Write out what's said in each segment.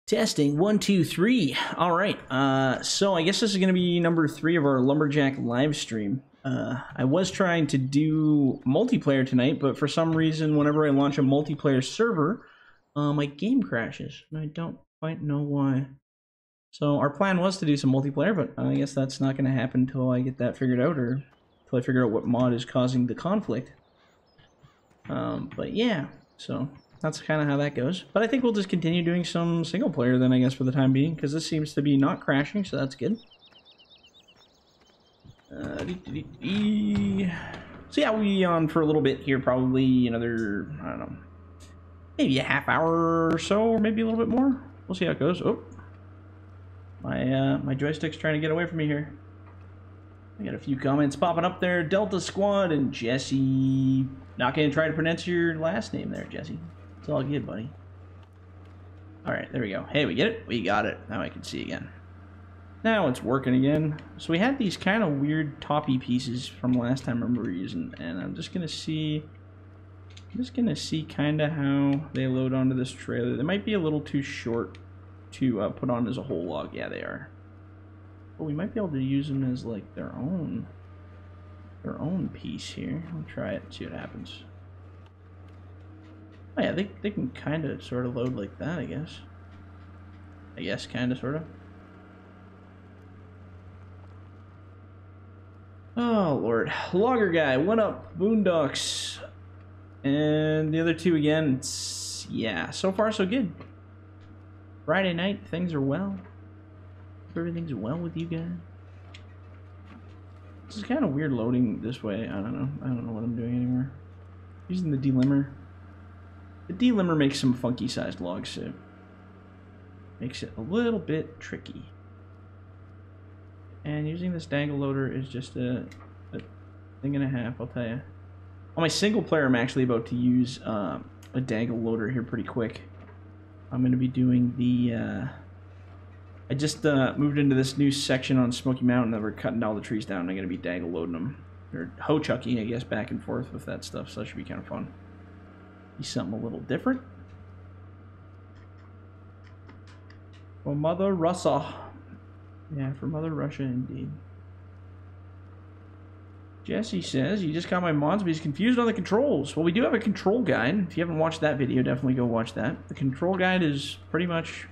Testing 1 2 3. All right. So I guess this is going to be number 3 of our lumberjack live stream. I was trying to do multiplayer tonight, but for some reason, whenever I launch a multiplayer server, my game crashes, and I don't quite know why. So our plan was to do some multiplayer, but I guess that's not going to happen until I get that figured out, or until I figure out what mod is causing the conflict. But yeah, so that's kind of how that goes. But I think we'll just continue doing some single player then, I guess, for the time being, because this seems to be not crashing, so that's good. So yeah, we'll be on for a little bit here, probably another, I don't know, maybe a half hour or so, or maybe a little bit more. We'll see how it goes. Oh, my joystick's trying to get away from me here. I got a few comments popping up there. Delta Squad and Jesse. Not gonna try to pronounce your last name there, Jesse. It's all good, buddy. Alright, there we go. Hey, we get it? We got it. Now I can see again. Now it's working again. So we had these kind of weird toppy pieces from last time I remember using, and I'm just gonna see kind of how they load onto this trailer. They might be a little too short to put on as a whole log. Yeah, they are. But we might be able to use them as like their own piece here. I'll try it and see what happens. Oh yeah, they can kind of sort of load like that, I guess. Kind of, sort of. Oh lord, logger guy, what up, Boondocks, and the other two again. Yeah, so far so good. Friday night, things are well. Everything's well with you guys. This is kind of weird loading this way. I don't know what I'm doing anymore. Using the delimber. The delimber makes some funky sized logs, so makes it a little bit tricky. And using this dangle loader is just a thing and a half, I'll tell you. On my single player, I'm actually about to use a dangle loader here pretty quick. I'm going to be doing the I just moved into this new section on Smoky Mountain that we're cutting all the trees down. I'm going to be dangle loading them. Or hoe chucking, I guess, back and forth with that stuff, so that should be kind of fun. Be something a little different. For Mother Russia. Yeah, for Mother Russia, indeed. Jesse says, you just got my mods, but he's confused on the controls. Well, we do have a control guide. If you haven't watched that video, definitely go watch that. The control guide is pretty much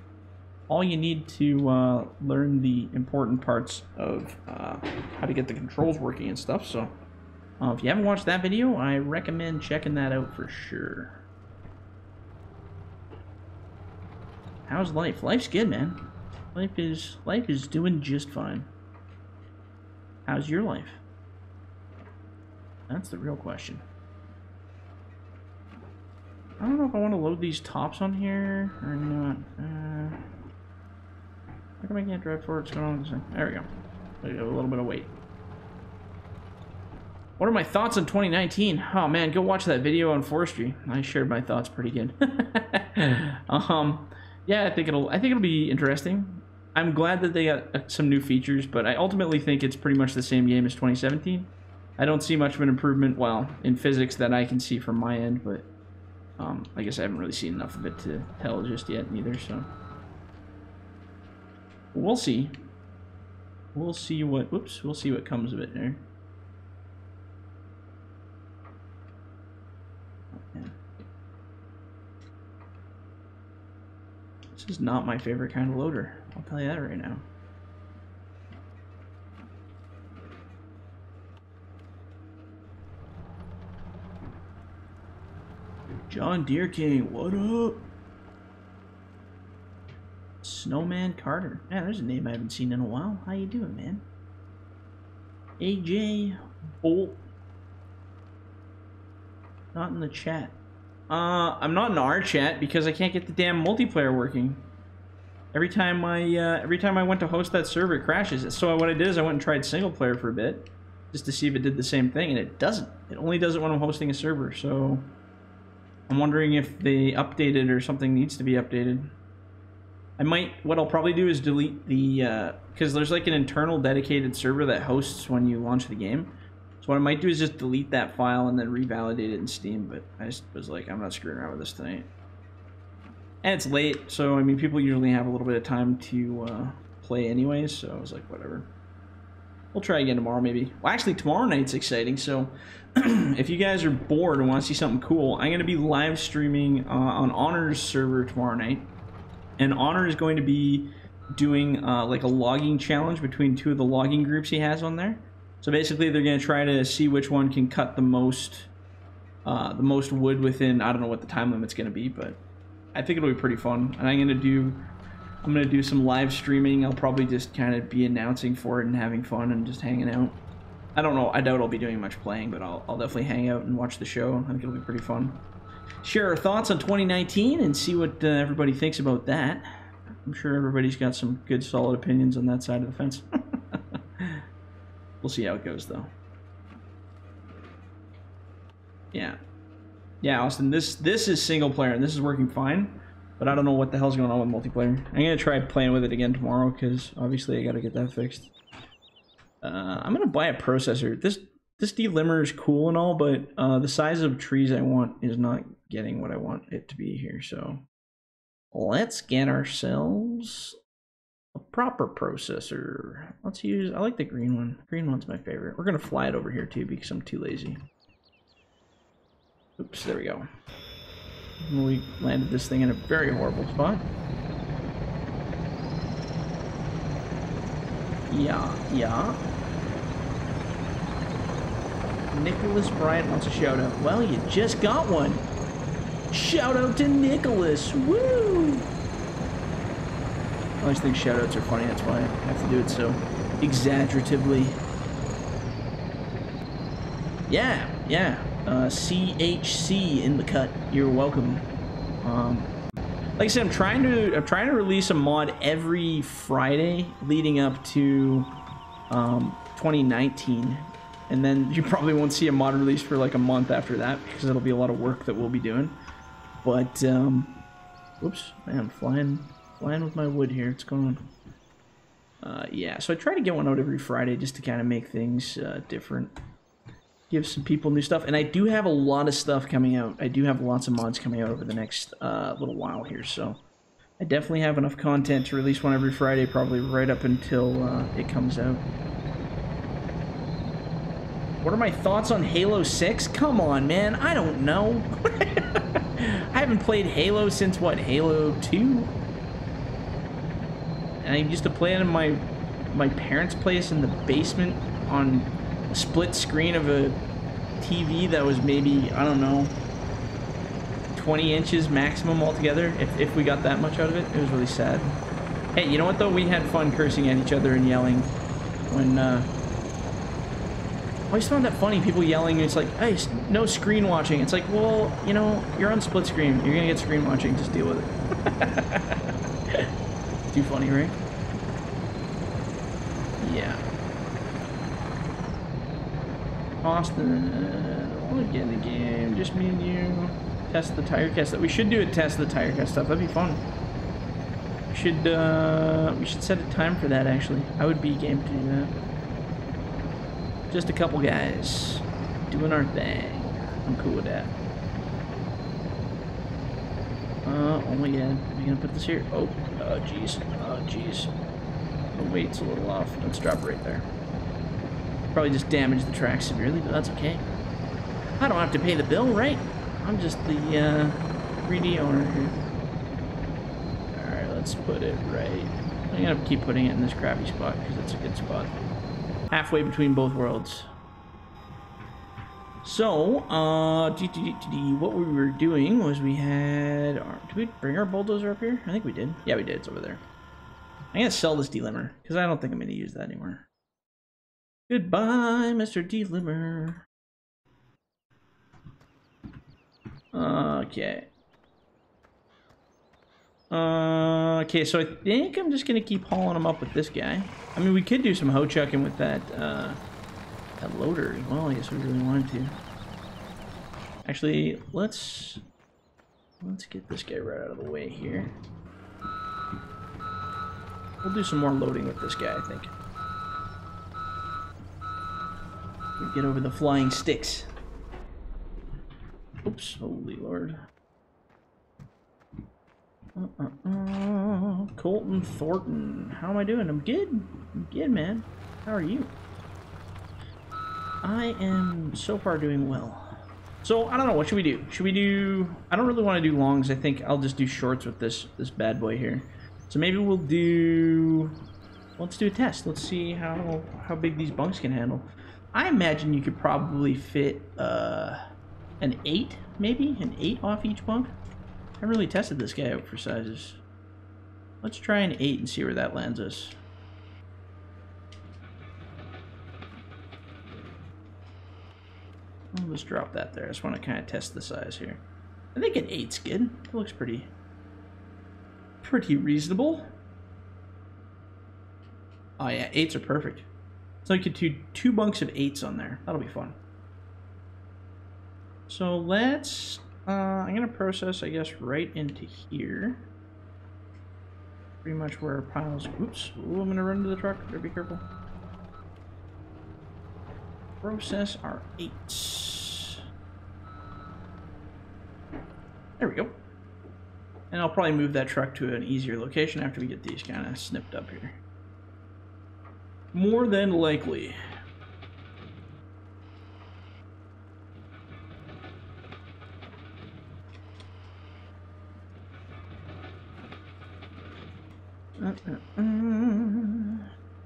all you need to learn the important parts of how to get the controls working and stuff. So if you haven't watched that video, I recommend checking that out for sure. How's life? Life's good, man. Life is doing just fine. How's your life? That's the real question. I don't know if I want to load these tops on here or not. How come I can't drive forward? What's going on with this thing? There we go. We have a little bit of weight. What are my thoughts on 2019? Oh man, go watch that video on Forestry. I shared my thoughts pretty good. Yeah, I think it'll be interesting. I'm glad that they got some new features, but I ultimately think it's pretty much the same game as 2017. I don't see much of an improvement, well, in physics that I can see from my end, but I guess I haven't really seen enough of it to tell just yet neither, so we'll see. We'll see what comes of it there. Okay. This is not my favorite kind of loader, I'll tell you that right now. John Deere King, what up? Snowman Carter. Yeah, there's a name I haven't seen in a while. How you doing, man? AJ Bolt. Not in the chat. I'm not in our chat because I can't get the damn multiplayer working. Every time I went to host that server, it crashes. So what I did is I went and tried single player for a bit, just to see if it did the same thing, and it doesn't. It only does it when I'm hosting a server. So I'm wondering if they updated or something needs to be updated. What I'll probably do is delete the, because there's like an internal dedicated server that hosts when you launch the game. So what I might do is just delete that file and then revalidate it in Steam, but I just was like, I'm not screwing around with this tonight. And it's late, so I mean, people usually have a little bit of time to play anyways, so I was like, whatever. We'll try again tomorrow, maybe. Well, actually, tomorrow night's exciting, so if you guys are bored and want to see something cool, I'm going to be live streaming on Honor's server tomorrow night. And Honor is going to be doing like a logging challenge between two of the logging groups he has on there. So basically, they're going to try to see which one can cut the most wood within, I don't know what the time limit's going to be, but I think it'll be pretty fun. And I'm gonna do some live streaming. I'll probably just kind of be announcing for it and having fun and just hanging out. I don't know. I doubt I'll be doing much playing, but I'll definitely hang out and watch the show. I think it'll be pretty fun. Share our thoughts on 2019 and see what everybody thinks about that. I'm sure everybody's got some good, solid opinions on that side of the fence. We'll see how it goes, though. Yeah. Yeah, Austin, this is single player, and this is working fine, but I don't know what the hell's going on with multiplayer. I'm going to try playing with it again tomorrow, because obviously I got to get that fixed. I'm going to buy a processor. This delimber is cool and all, but the size of trees I want is not getting what I want it to be here, so let's get ourselves a proper processor. Let's use, I like the green one. Green one's my favorite. We're going to fly it over here, too, because I'm too lazy. Oops, there we go. We landed this thing in a very horrible spot. Yeah. Nicholas Bryant wants a shout out. Well, you just got one. Shout out to Nicholas. Woo! I always think shout outs are funny, that's why I have to do it so exaggeratively. Yeah. CHC in the cut. You're welcome. Like I said, I'm trying to release a mod every Friday leading up to 2019, and then you probably won't see a mod release for like a month after that because it'll be a lot of work that we'll be doing. But whoops, man, I'm flying with my wood here. It's going on. Yeah, so I try to get one out every Friday just to kind of make things different. Give some people new stuff, and I do have a lot of stuff coming out. I do have lots of mods coming out over the next little while here, so I definitely have enough content to release one every Friday, probably right up until it comes out. What are my thoughts on Halo 6? Come on, man, I don't know. I haven't played Halo since, what, Halo 2? And I used to play it in my parents' place in the basement on split screen of a TV that was maybe, I don't know, 20 inches maximum altogether, if we got that much out of it. It was really sad. Hey, you know what though? We had fun cursing at each other and yelling when, I always found that funny, people yelling, and it's like, hey, no screen watching. It's like, well, you know, you're on split screen. You're gonna get screen watching, just deal with it. Too funny, right? Yeah. Austin, I want to get in the game. Just me and you. Test the tigercat stuff. We should do a test of the tigercat stuff. That'd be fun. We should set a time for that. Actually, I would be game to do that. Just a couple guys doing our thing. I'm cool with that. Oh my god, am I gonna put this here? Oh jeez. Oh jeez. The weight's a little off. Let's drop it right there. Probably just damaged the track severely, but that's okay. I don't have to pay the bill, right? I'm just the greedy owner here. Alright, let's put it right. I'm gonna keep putting it in this crappy spot because it's a good spot. Halfway between both worlds. So, what we were doing was we had... Did we bring our bulldozer up here? I think we did. Yeah, we did. It's over there. I'm gonna sell this delimber because I don't think I'm gonna use that anymore. Goodbye, Mr. Delimber. Okay. Okay, so I think I'm just gonna keep hauling them up with this guy. I mean, we could do some hoe chucking with that loader as well. I guess we really wanted to. Actually, let's get this guy right out of the way here. We'll do some more loading with this guy, I think. We get over the flying sticks. Oops, holy lord. Colton Thornton. How am I doing? I'm good. I'm good, man. How are you? I am so far doing well. So, I don't know. What should we do? Should we do... I don't really want to do longs. I think I'll just do shorts with this bad boy here. So maybe we'll do... Let's do a test. Let's see how big these bunks can handle. I imagine you could probably fit an 8, maybe? An 8 off each bunk? I haven't really tested this guy out for sizes. Let's try an 8 and see where that lands us. Let's drop that there. I just want to kind of test the size here. I think an 8's good. It looks pretty reasonable. Oh yeah, 8s are perfect. So I could do 2 bunks of 8s on there. That'll be fun. So let's, I'm going to process, I guess, right into here. Pretty much where our piles, oops, ooh, I'm going to run into the truck. Better be careful. Process our 8s. There we go. And I'll probably move that truck to an easier location after we get these kind of snipped up here. More than likely.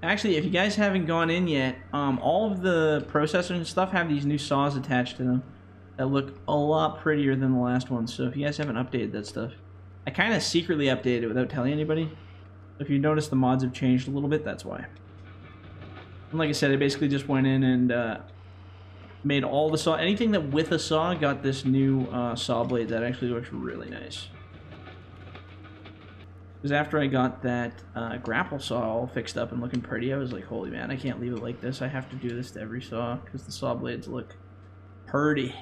Actually, if you guys haven't gone in yet, all of the processors and stuff have these new saws attached to them that look a lot prettier than the last one. So if you guys haven't updated that stuff, I kind of secretly updated it without telling anybody. If you notice the mods have changed a little bit, that's why. And like I said, I basically just went in and made all the saw, anything that with a saw got this new saw blade that actually looks really nice. Because after I got that grapple saw all fixed up and looking pretty, I was like, holy man, I can't leave it like this. I have to do this to every saw because the saw blades look pretty.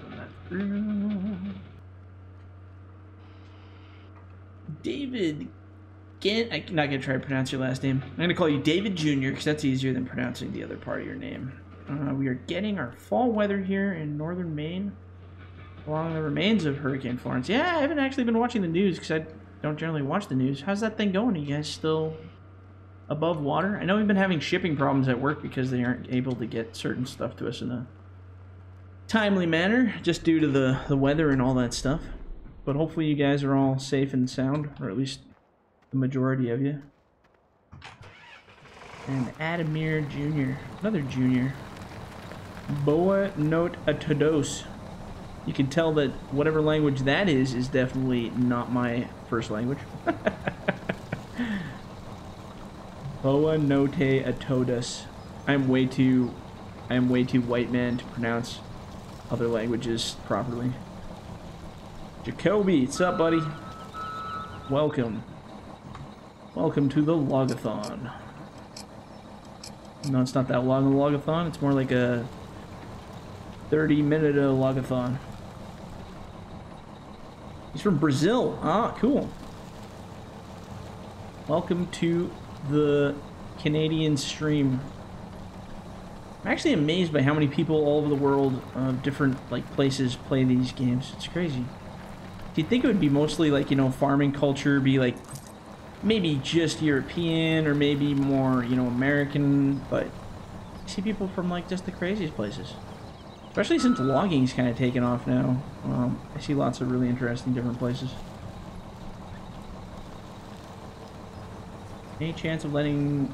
Run that through. David, I'm not going to try to pronounce your last name. I'm going to call you David Jr. because that's easier than pronouncing the other part of your name. We are getting our fall weather here in northern Maine. Along the remains of Hurricane Florence. Yeah, I haven't actually been watching the news because I don't generally watch the news. How's that thing going? Are you guys still above water? I know we've been having shipping problems at work because they aren't able to get certain stuff to us in a timely manner, just due to the weather and all that stuff. But hopefully you guys are all safe and sound, or at least the majority of you. And Adamir Jr., another junior. Boa note a todos. You can tell that whatever language that is definitely not my first language. Boa note a todos. I'm way too white man to pronounce other languages properly. Jacoby, what's up, buddy? Welcome. Welcome to the logathon. No, it's not that long of a logathon. It's more like a 30-minute logathon. He's from Brazil. Ah, cool. Welcome to the Canadian stream. I'm actually amazed by how many people all over the world of different places play these games. It's crazy. Do you think it would be mostly like, you know, farming culture, be like maybe just European or maybe more, you know, American, but I see people from like just the craziest places. Especially since logging's kind of taken off now. I see lots of really interesting different places. Any chance of letting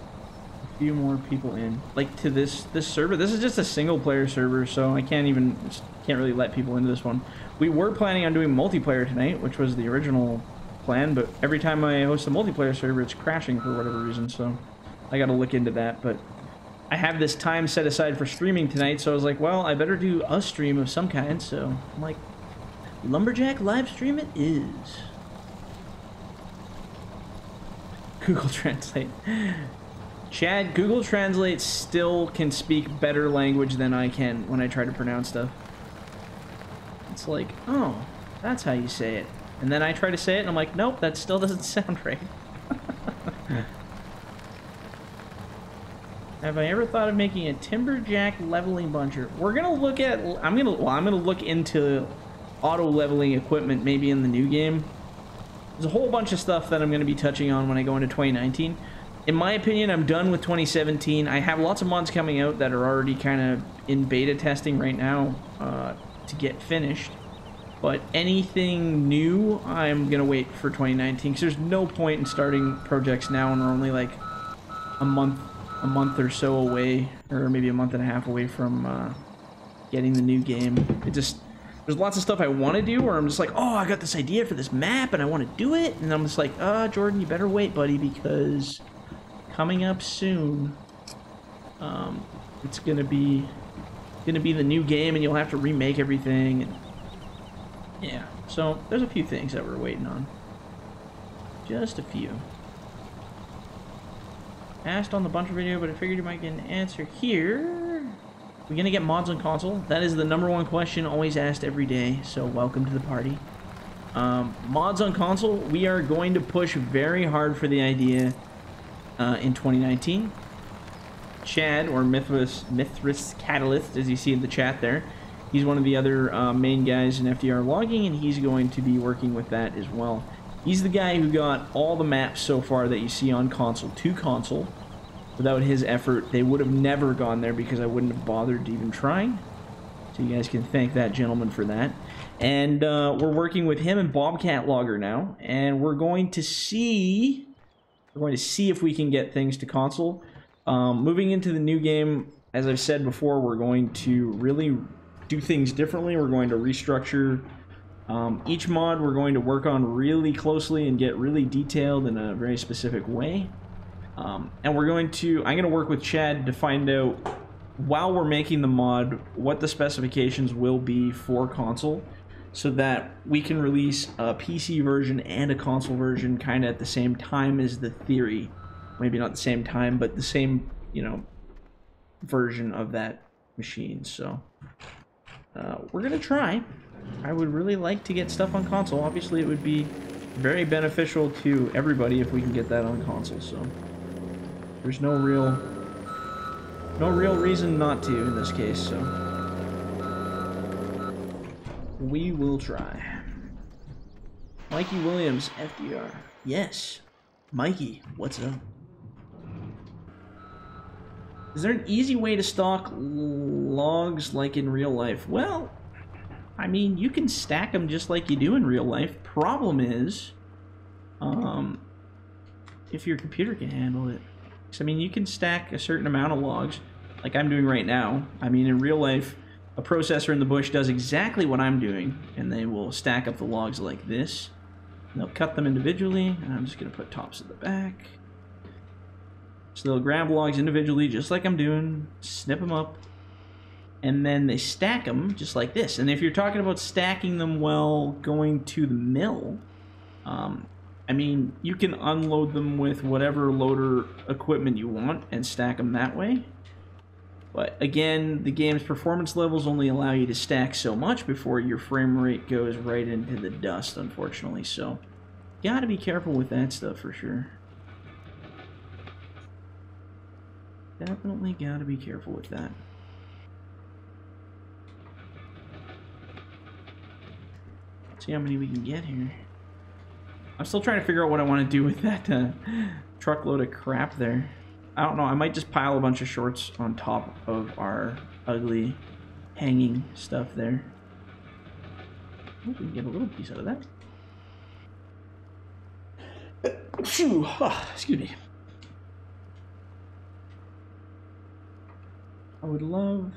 a few more people in? Like to this server? This is just a single player server, so I can't really let people into this one. We were planning on doing multiplayer tonight, which was the original plan, but every time I host a multiplayer server, it's crashing for whatever reason, so I gotta look into that. But I have this time set aside for streaming tonight, so I was like, well, I better do a stream of some kind, so I'm like, Lumberjack live stream it is. Google Translate. Chad, Google Translate still can speak better language than I can when I try to pronounce stuff. It's like, oh, that's how you say it. And then I try to say it, and I'm like, nope, that still doesn't sound right. Have I ever thought of making a timberjack leveling buncher? We're gonna look at. I'm gonna look into auto-leveling equipment maybe in the new game. There's a whole bunch of stuff that I'm going to be touching on when I go into 2019. In my opinion, I'm done with 2017. I have lots of mods coming out that are already kind of in beta testing right now to get finished. But anything new, I'm going to wait for 2019 because there's no point in starting projects now when we're only like a month or so away, or maybe a month and a half away from getting the new game. There's lots of stuff I want to do where I'm just like, oh, I got this idea for this map and I want to do it, and I'm just like, Jordan, you better wait, buddy, because coming up soon, it's gonna be the new game, and you'll have to remake everything. And yeah, so there's a few things that we're waiting on. Just a few. Asked on the buncher video, but I figured you might get an answer here. We're gonna get mods on console. That is the #1 question always asked every day, so welcome to the party. Mods on console, we are going to push very hard for the idea in 2019. Chad, or Mithras Catalyst, as you see in the chat there, he's one of the other main guys in FDR logging, and he's going to be working with that as well. He's the guy who got all the maps so far that you see on console to console. Without his effort, they would have never gone there because I wouldn't have bothered to even trying. So you guys can thank that gentleman for that. And we're working with him and Bobcat Logger now, and we're going to see if we can get things to console. Moving into the new game, as I've said before, we're going to really do things differently. We're going to restructure each mod. We're going to work on really closely and get really detailed in a very specific way. And I'm going to work with Chad to find out, while we're making the mod, what the specifications will be for console, so that we can release a PC version and a console version kind of at the same time as the theory. Maybe not the same time, but the same, version of that machine. So we're gonna try. I would really like to get stuff on console. Obviously, it would be very beneficial to everybody if we can get that on console. So there's no real reason not to in this case. So we will try. Mikey Williams, FDR. Yes, Mikey, what's up? Is there an easy way to stock logs like in real life? Well, I mean, you can stack them just like you do in real life. Problem is, if your computer can handle it. So, I mean, you can stack a certain amount of logs, like I'm doing right now. I mean, in real life, a processor in the bush does exactly what I'm doing, and they will stack up the logs like this. And they'll cut them individually, and I'm just going to put tops at the back. So they'll grab logs individually, just like I'm doing, snip them up, and then they stack them just like this. And if you're talking about stacking them while going to the mill, I mean, you can unload them with whatever loader equipment you want and stack them that way. But again, the game's performance levels only allow you to stack so much before your frame rate goes right into the dust, unfortunately. So, gotta be careful with that stuff for sure. Definitely gotta be careful with that. Let's see how many we can get here. I'm still trying to figure out what I want to do with that truckload of crap there. I don't know, I might just pile a bunch of shorts on top of our ugly hanging stuff there. Hope we can get a little piece out of that. Phew, excuse me. I would love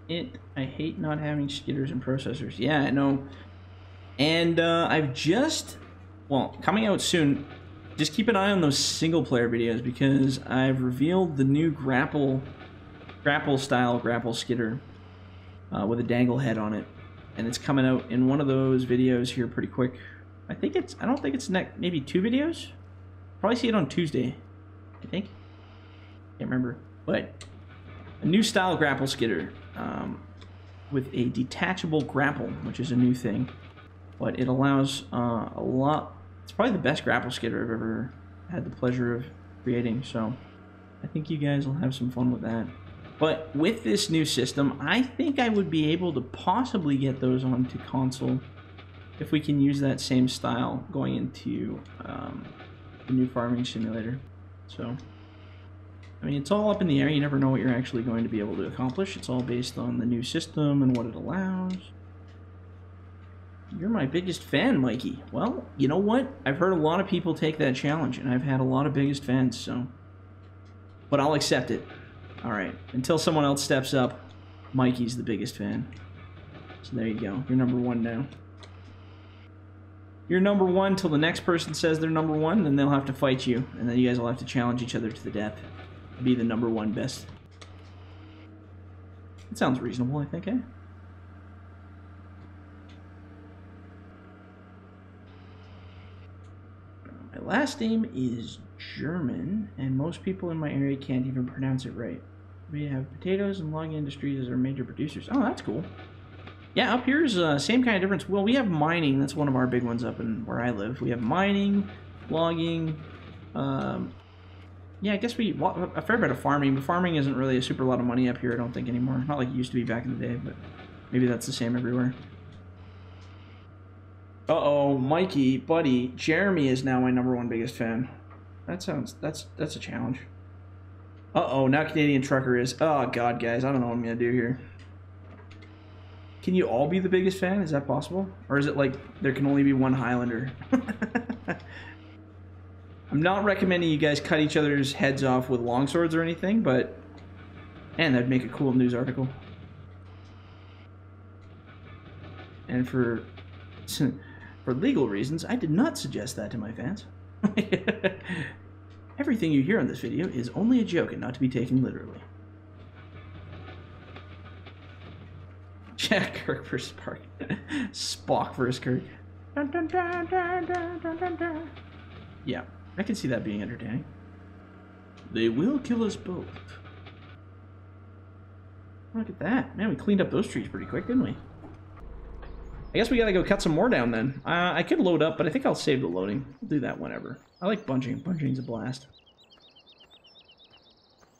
it. I hate not having skidders and processors. Yeah, I know. And I've just, well, coming out soon, just keep an eye on those single player videos, because I've revealed the new grapple style grapple skidder with a dangle head on it, and it's coming out in one of those videos here pretty quick. I don't think it's maybe 2 videos. Probably see it on Tuesday, I think. Can't remember, but a new style grapple skidder with a detachable grapple, which is a new thing, but it allows a lot. It's probably the best grapple skidder I've ever had the pleasure of creating, so I think you guys will have some fun with that. But with this new system, I think I would be able to possibly get those onto console if we can use that same style going into the new farming simulator. So, I mean, it's all up in the air. You never know what you're actually going to be able to accomplish. It's all based on the new system and what it allows. You're my biggest fan, Mikey. Well, you know what? I've heard a lot of people take that challenge, and I've had a lot of biggest fans, so... But I'll accept it. Alright, until someone else steps up, Mikey's the biggest fan. So there you go. You're number one now. You're number one till the next person says they're number one, then they'll have to fight you, and then you guys will have to challenge each other to the death. Be the number one best. It sounds reasonable, I think, eh? My last name is German, and most people in my area can't even pronounce it right. We have potatoes and logging industries as our major producers. Oh, that's cool. Yeah, up here's same kind of difference. Well, we have mining. That's one of our big ones up in where I live. We have mining, logging. Yeah, I guess a fair bit of farming, but farming isn't really a super lot of money up here, I don't think, anymore. Not like it used to be back in the day, but maybe that's the same everywhere. Uh-oh, Mikey, buddy, Jeremy is now my number one biggest fan. That's a challenge. Uh-oh, now Canadian Trucker is. Oh, God, guys, I don't know what I'm going to do here. Can you all be the biggest fan? Is that possible? Or is it like there can only be one Highlander? I'm not recommending you guys cut each other's heads off with longswords or anything, but... And that'd make a cool news article. And for legal reasons, I did not suggest that to my fans. Everything you hear on this video is only a joke and not to be taken literally. Jack Kirk versus Park. Spock versus Kirk. Dun, dun, dun, dun, dun, dun, dun, dun. Yeah, I can see that being entertaining. They will kill us both. Look at that. Man, we cleaned up those trees pretty quick, didn't we? I guess we gotta go cut some more down then. I could load up, but I think I'll save the loading. I'll do that whenever. I like bunching. Bunching's a blast.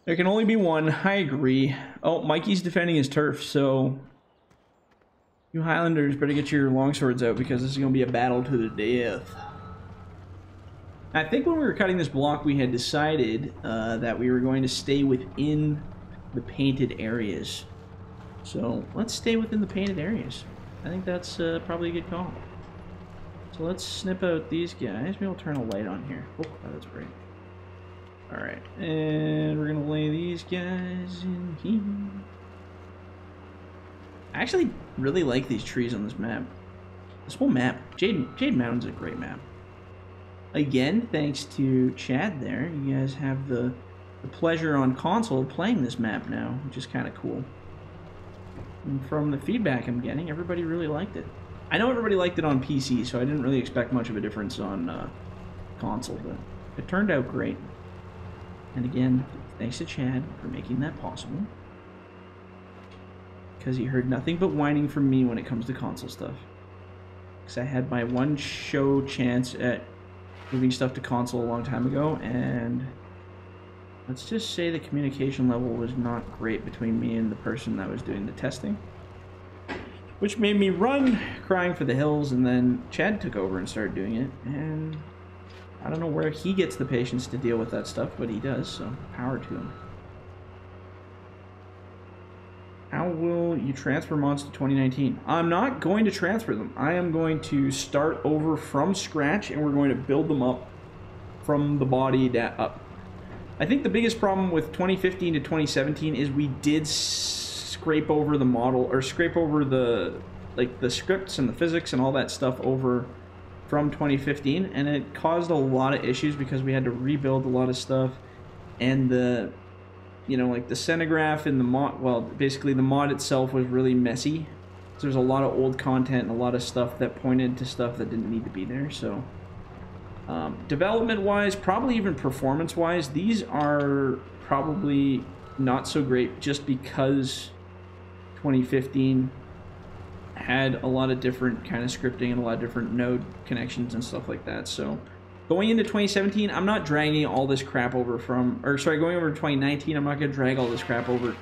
There can only be one. I agree. Oh, Mikey's defending his turf, so... You Highlanders better get your longswords out because this is going to be a battle to the death. I think when we were cutting this block, we had decided that we were going to stay within the painted areas. So let's stay within the painted areas. I think that's probably a good call. So let's snip out these guys. Maybe we'll turn a light on here. Oh, that's great. Alright, and we're going to lay these guys in here. I actually really like these trees on this map. This whole map. Jade Mountain's a great map. Again, thanks to Chad there, you guys have the pleasure on console playing this map now, which is kind of cool. And from the feedback I'm getting, everybody really liked it. I know everybody liked it on PC, so I didn't really expect much of a difference on console, but it turned out great. And again, thanks to Chad for making that possible. Because he heard nothing but whining from me when it comes to console stuff. Because I had my one show chance at moving stuff to console a long time ago, and let's just say the communication level was not great between me and the person that was doing the testing. Which made me run crying for the hills, and then Chad took over and started doing it, and I don't know where he gets the patience to deal with that stuff, but he does, so power to him. How will you transfer mods to 2019? I'm not going to transfer them. I am going to start over from scratch, and we're going to build them up from the body up. I think the biggest problem with 2015 to 2017 is we did scrape over the model, or scrape over the scripts and the physics and all that stuff over from 2015, and it caused a lot of issues because we had to rebuild a lot of stuff, and the like the Scenograph and the mod, well, basically the mod itself was really messy. So there's a lot of old content and a lot of stuff that pointed to stuff that didn't need to be there. So development-wise, probably even performance-wise, these are probably not so great just because 2015 had a lot of different kind of scripting and a lot of different node connections and stuff like that. So going into 2017, I'm not dragging all this crap over from, or sorry, going over to 2019, I'm not going to drag all this crap over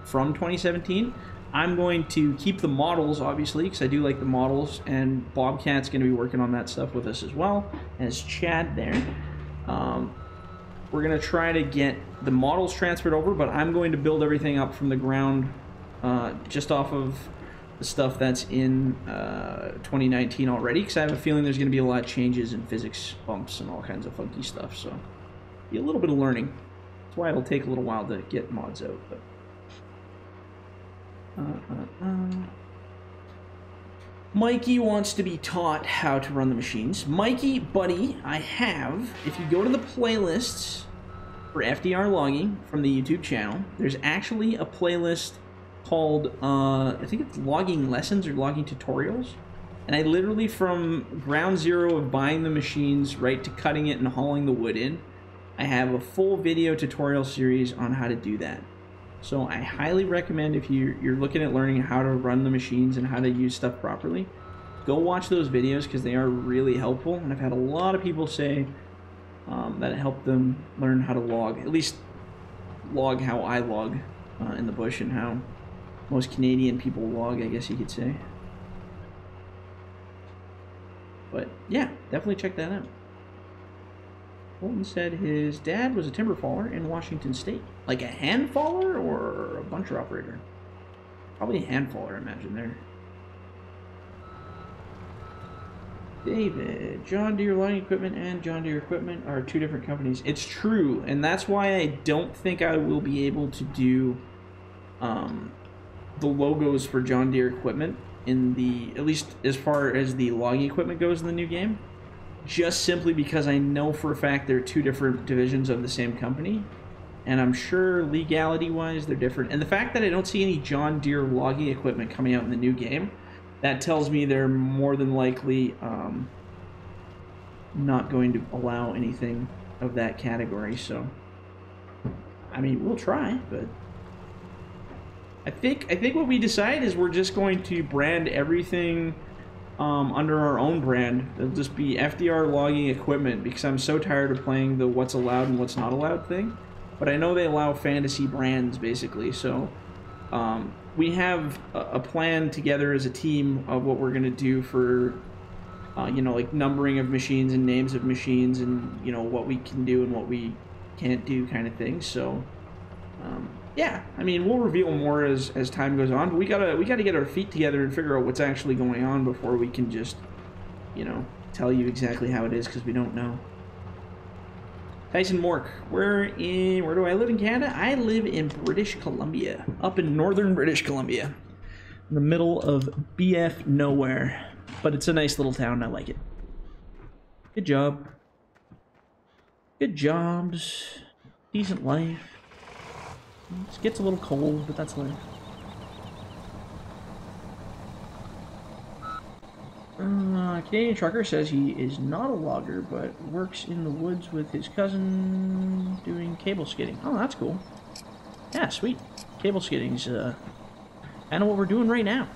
from 2017. I'm going to keep the models, obviously, because I do like the models, and Bobcat's going to be working on that stuff with us as well, as Chad there. We're going to try to get the models transferred over, but I'm going to build everything up from the ground, just off of the stuff that's in 2019 already, because I have a feeling there's going to be a lot of changes in physics bumps and all kinds of funky stuff, so be a little bit of learning. That's why it'll take a little while to get mods out, but... Mikey wants to be taught how to run the machines. Mikey, buddy, I have, if you go to the playlists for FDR logging from the YouTube channel, there's actually a playlist called, I think it's logging lessons or logging tutorials. And I literally, from ground zero of buying the machines right to cutting it and hauling the wood in, I have a full video tutorial series on how to do that. So I highly recommend, if you're looking at learning how to run the machines and how to use stuff properly, go watch those videos because they are really helpful. And I've had a lot of people say that it helped them learn how to log, at least log how I log in the bush and how most Canadian people log, I guess you could say. But yeah, definitely check that out. Colton said his dad was a timber faller in Washington State. Like a hand faller or a buncher operator? Probably a hand faller, I imagine there. David, John Deere logging equipment and John Deere equipment are two different companies. It's true, and that's why I don't think I will be able to do the logos for John Deere equipment in the, at least as far as the logging equipment goes in the new game. Just simply because I know for a fact they're two different divisions of the same company, and I'm sure legality-wise they're different. And the fact that I don't see any John Deere logging equipment coming out in the new game, that tells me they're more than likely not going to allow anything of that category. So, I mean, we'll try, but I think what we decide is we're just going to brand everything under our own brand. It'll just be FDR logging equipment, because I'm so tired of playing the what's allowed and what's not allowed thing. But I know they allow fantasy brands, basically, so we have a plan together as a team of what we're going to do for, you know, like numbering of machines and names of machines and, you know, what we can do and what we can't do kind of thing. So, yeah, I mean, we'll reveal more as time goes on, but we gotta get our feet together and figure out what's actually going on before we can just, you know, tell you exactly how it is, because we don't know. Tyson Mork, where do I live in Canada? I live in British Columbia, up in northern British Columbia, in the middle of BF nowhere, but it's a nice little town. I like it. Good job. Good jobs. Decent life. It gets a little cold, but that's life. Canadian Trucker says he is not a logger, but works in the woods with his cousin doing cable skidding. Oh, that's cool. Yeah, sweet. Cable skidding's kind of what we're doing right now.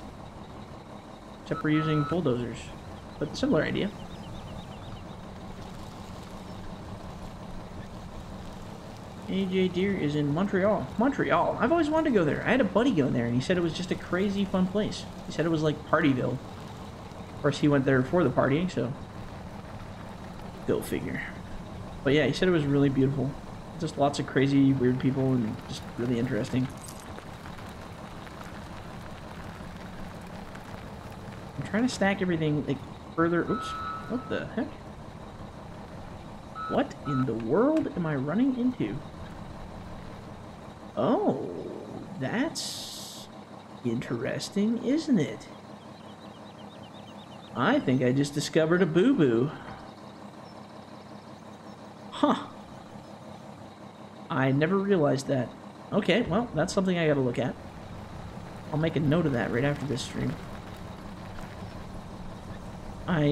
Except we're using bulldozers, but similar idea. AJ Deere is in Montreal. Montreal. I've always wanted to go there. I had a buddy go there, and he said it was just a crazy fun place. He said it was like Partyville. Of course, he went there for the partying, so go figure. But yeah, he said it was really beautiful. Just lots of crazy, weird people, and just really interesting. I'm trying to stack everything like further. Oops. What the heck? What in the world am I running into? Oh, that's interesting, isn't it? I think I just discovered a boo-boo. Huh. I never realized that. Okay, well, that's something I gotta look at. I'll make a note of that right after this stream. I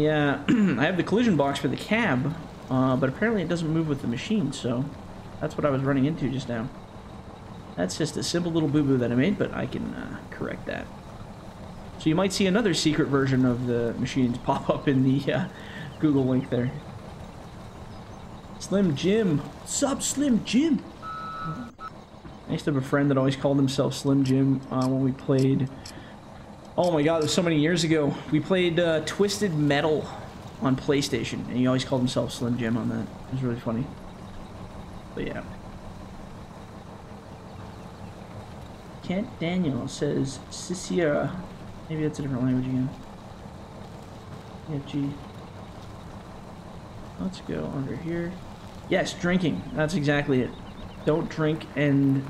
have the collision box for the cab, but apparently it doesn't move with the machine, so that's what I was running into just now. That's just a simple little boo-boo that I made, but I can correct that. So you might see another secret version of the machines pop up in the Google link there. Slim Jim. Sup, Slim Jim? I used to have a friend that always called himself Slim Jim when we played... Oh my god, it was so many years ago. We played Twisted Metal on PlayStation, and he always called himself Slim Jim on that. It was really funny. But yeah. Kent Daniel says Cicera. Maybe that's a different language again. EFG. Let's go under here. Yes, drinking. That's exactly it. Don't drink and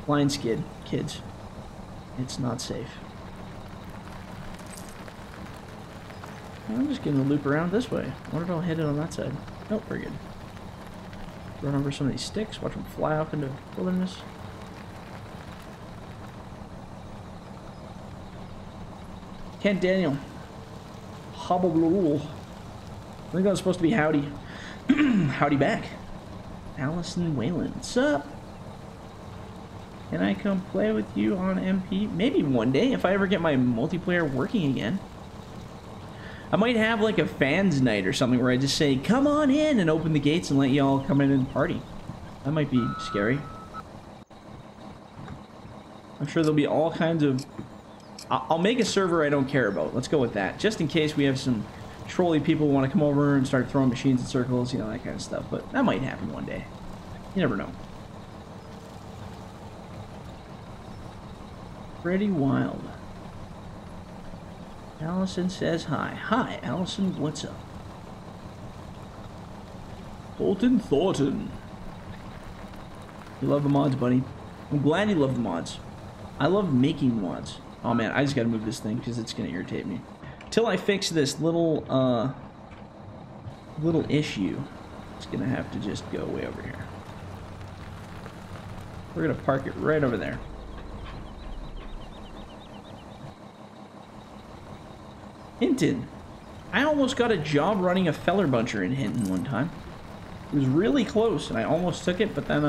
blind skid, kids. It's not safe. I'm just gonna loop around this way. I wonder if I'll hit it on that side. Nope, we're good. Run over some of these sticks, watch them fly off into the wilderness. Kent Daniel. Hobble. I think that was supposed to be howdy. Howdy back. Allison Whalen. What's up? Can I come play with you on MP? Maybe one day if I ever get my multiplayer working again. I might have like a fans night or something where I just say, come on in and open the gates and let y'all come in and party. That might be scary. I'm sure there'll be all kinds of... I'll make a server I don't care about. Let's go with that. Just in case we have some trolly people who want to come over and start throwing machines in circles, you know, that kind of stuff. But that might happen one day. You never know. Pretty wild. Allison says hi. Hi, Allison, what's up? Thornton. You love the mods, buddy. I'm glad you love the mods. I love making mods. Oh man, I just gotta move this thing because it's gonna irritate me. Till I fix this little issue, it's gonna have to just go way over here. We're gonna park it right over there. Hinton. I almost got a job running a fellerbuncher in Hinton one time. It was really close, and I almost took it, but then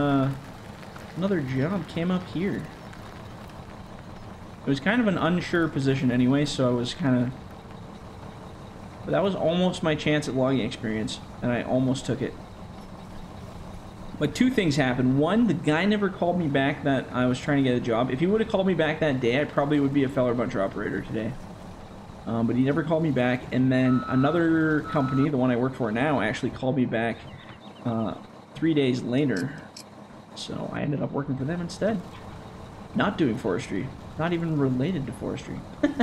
another job came up here. It was kind of an unsure position anyway, so I was kind of... But that was almost my chance at logging experience, and I almost took it. But two things happened. One, the guy never called me back that I was trying to get a job. If he would have called me back that day, I probably would be a fellerbuncher operator today. But he never called me back, and then another company, the one I work for now, actually called me back 3 days later. So I ended up working for them instead. Not doing forestry. Not even related to forestry. Am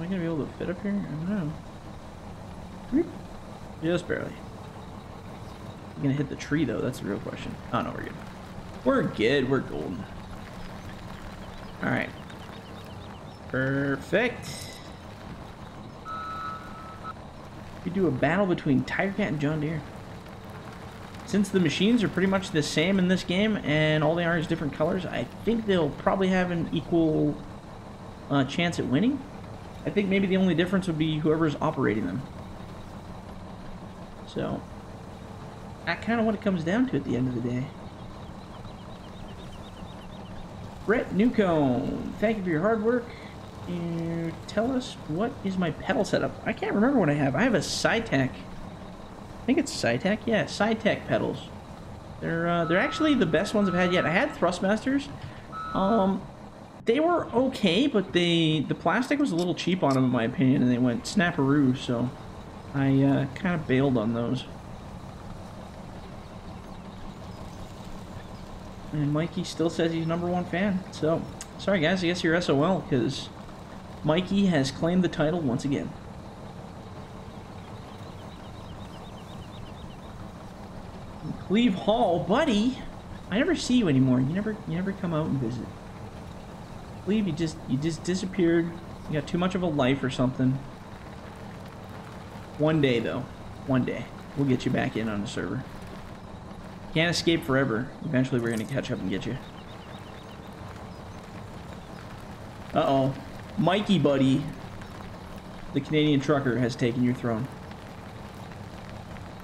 I gonna be able to fit up here? I don't know. Just barely. I'm gonna hit the tree though, that's the real question. Oh no, we're good. We're good, we're golden. Alright. Perfect. We do a battle between tigercat and John Deere. Since the machines are pretty much the same in this game, and all they are is different colors, I think they'll probably have an equal chance at winning. I think maybe the only difference would be whoever's operating them. So, that's kind of what it comes down to at the end of the day. Brett Newcomb, thank you for your hard work. And tell us, what is my pedal setup? I can't remember what I have. I have a Cytec. I think it's Cytec. Yeah, Cytec pedals. They're actually the best ones I've had yet. I had Thrustmasters. They were okay, but the plastic was a little cheap on them in my opinion, and they went snapperoo, so I kind of bailed on those. And Mikey still says he's #1 fan. So, sorry guys, I guess you're SOL, because Mikey has claimed the title once again. Cleve Hall, buddy! I never see you anymore. You never come out and visit. Cleve, you just disappeared. You got too much of a life or something. One day, though. One day. We'll get you back in on the server. Can't escape forever. Eventually we're going to catch up and get you. Uh-oh. Mikey, buddy. The Canadian trucker has taken your throne.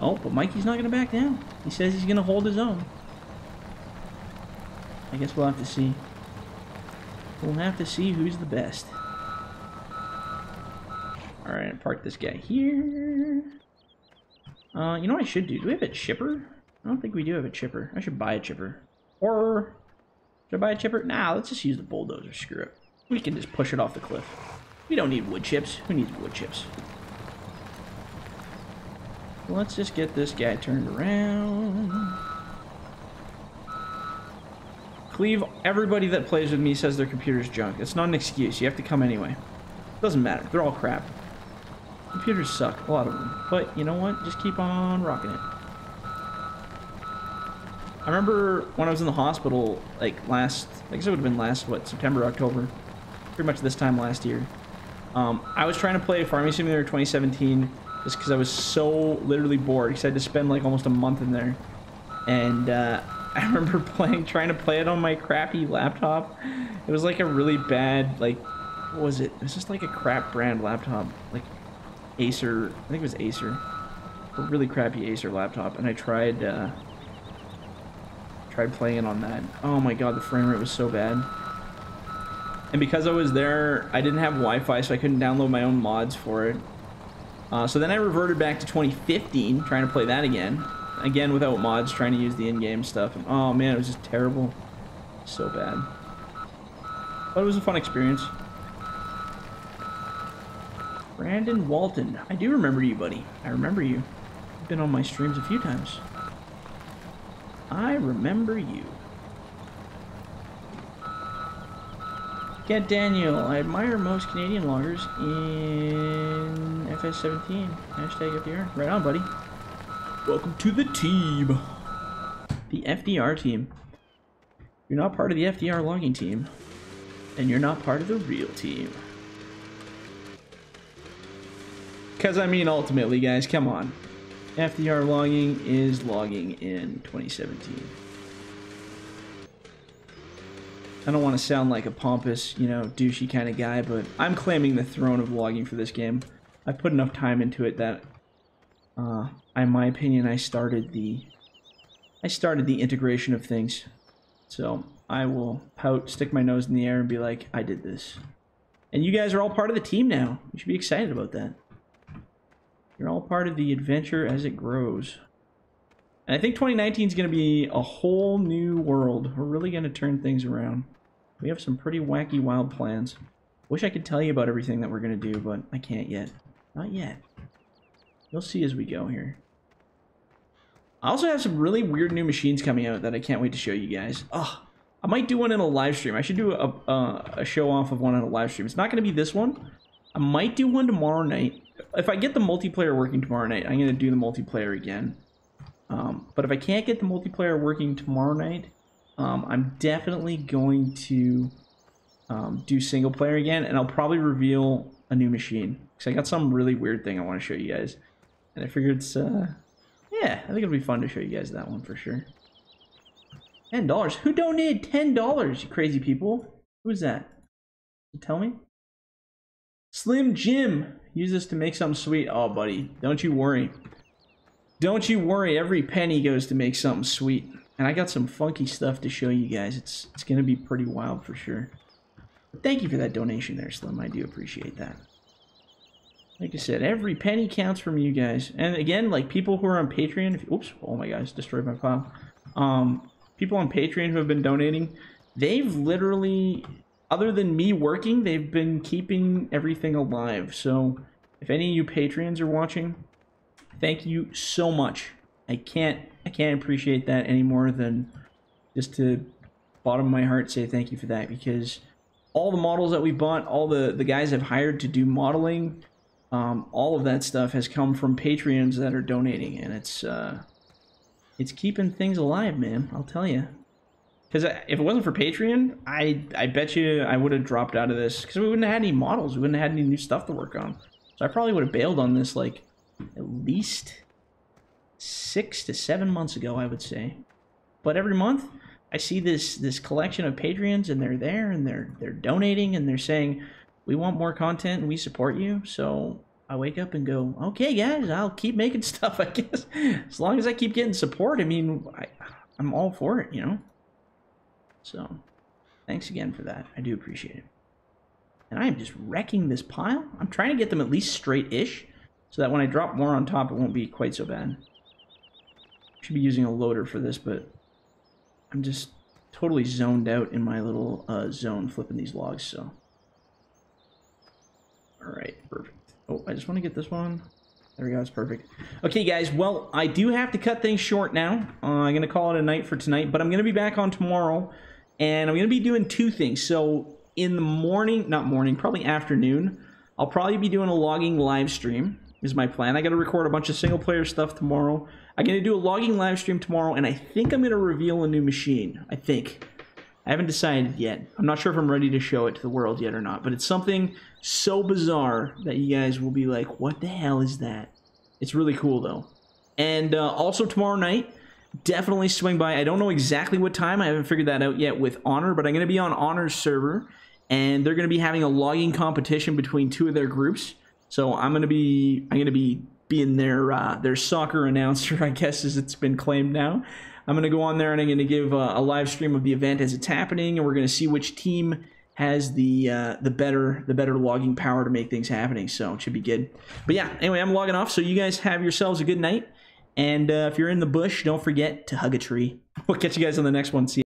Oh, but Mikey's not going to back down. He says he's going to hold his own. I guess we'll have to see. We'll have to see who's the best. Alright, park this guy here. You know what I should do? Do we have a chipper? I don't think we do have a chipper. I should buy a chipper. Or should I buy a chipper? Nah, let's just use the bulldozer. Screw it. We can just push it off the cliff. We don't need wood chips. Who needs wood chips? Let's just get this guy turned around. Cleve, everybody that plays with me says their computer's junk. It's not an excuse. You have to come anyway. Doesn't matter. They're all crap. Computers suck. A lot of them. But you know what? Just keep on rocking it. I remember when I was in the hospital, like I guess it would have been last, what, September, October. Pretty much this time last year. I was trying to play Farming Simulator 2017 just because I was so literally bored because I had to spend like almost a month in there. And I remember trying to play it on my crappy laptop. It was like a really bad, like, what was it? It was just like a crap brand laptop. Like Acer, I think it was Acer. A really crappy Acer laptop. And I tried playing it on that. Oh my god, the frame rate was so bad. And because I was there, I didn't have Wi-Fi, so I couldn't download my own mods for it. So then I reverted back to 2015, trying to play that again. Again, without mods, trying to use the in-game stuff. And, oh man, it was just terrible. So bad. But it was a fun experience. Brandon Walton. I do remember you, buddy. I remember you. You've been on my streams a few times. I remember you. Get Daniel. I admire most Canadian loggers in FS17. Hashtag FDR. Right on, buddy. Welcome to the team. The FDR team. You're not part of the FDR logging team. And you're not part of the real team. Because, I mean, ultimately, guys, come on. FDR logging is logging in 2017. I don't want to sound like a pompous, you know, douchey kind of guy, but I'm claiming the throne of logging for this game. I put enough time into it that, in my opinion, I started the integration of things. So I will pout, stick my nose in the air, and be like, I did this. And you guys are all part of the team now. You should be excited about that. You're all part of the adventure as it grows. And I think 2019 is going to be a whole new world. We're really going to turn things around. We have some pretty wacky, wild plans. Wish I could tell you about everything that we're going to do, but I can't yet. Not yet. You'll see as we go here. I also have some really weird new machines coming out that I can't wait to show you guys. Oh, I might do one in a live stream. I should do a show off of one on a live stream. It's not going to be this one. I might do one tomorrow night. If I get the multiplayer working tomorrow night, I'm going to do the multiplayer again. But if I can't get the multiplayer working tomorrow night, I'm definitely going to do single player again, and I'll probably reveal a new machine. Because I got some really weird thing I want to show you guys. And I figured it's, yeah, I think it'll be fun to show you guys that one for sure. $10. Who donated $10, you crazy people? Who's that? Tell me. Slim Jim. Use this to make something sweet. Oh, buddy, don't you worry. Don't you worry, every penny goes to make something sweet. And I got some funky stuff to show you guys. It's going to be pretty wild for sure. But thank you for that donation there, Slim. I do appreciate that. Like I said, every penny counts from you guys. And again, like people who are on Patreon... oops, oh my gosh, destroyed my file. People on Patreon who have been donating, they've literally... other than me working, they've been keeping everything alive. So if any of you Patreons are watching... thank you so much. I can't appreciate that any more than just to bottom of my heart say thank you for that, because all the models that we bought, all the guys I've hired to do modeling, all of that stuff has come from Patreons that are donating, and it's keeping things alive, man. I'll tell you. Because if it wasn't for Patreon, I bet you I would have dropped out of this, because we wouldn't have had any models, we wouldn't have had any new stuff to work on. So I probably would have bailed on this like at least 6 to 7 months ago, I would say. But every month I see this collection of Patreons, and they're there, and they're donating, and they're saying, we want more content and we support you. So I wake up and go, okay guys, I'll keep making stuff, I guess. As long as I keep getting support, I mean, I'm all for it, you know. So thanks again for that. I do appreciate it. And I am just wrecking this pile. I'm trying to get them at least straight-ish, so that when I drop more on top, it won't be quite so bad. Should be using a loader for this, but I'm just totally zoned out in my little zone flipping these logs, so. Alright, perfect. Oh, I just want to get this one. There we go, it's perfect. Okay, guys, well, I do have to cut things short now. I'm going to call it a night for tonight, but I'm going to be back on tomorrow, and I'm going to be doing two things. So, in the morning, not morning, probably afternoon, I'll probably be doing a logging live stream, is my plan. I got to record a bunch of single-player stuff tomorrow. I'm going to do a logging live stream tomorrow, and I think I'm going to reveal a new machine. I think. I haven't decided yet. I'm not sure if I'm ready to show it to the world yet or not, but it's something so bizarre that you guys will be like, what the hell is that? It's really cool, though. And also tomorrow night, definitely swing by. I don't know exactly what time. I haven't figured that out yet with Honor, but I'm going to be on Honor's server, and they're going to be having a logging competition between two of their groups. So I'm going to be being their soccer announcer, I guess, as it's been claimed now. I'm going to go on there and I'm going to give a live stream of the event as it's happening, and we're going to see which team has the better logging power to make things happening. So it should be good. But yeah, anyway, I'm logging off. So you guys have yourselves a good night, and if you're in the bush, don't forget to hug a tree. We'll catch you guys on the next one. See you.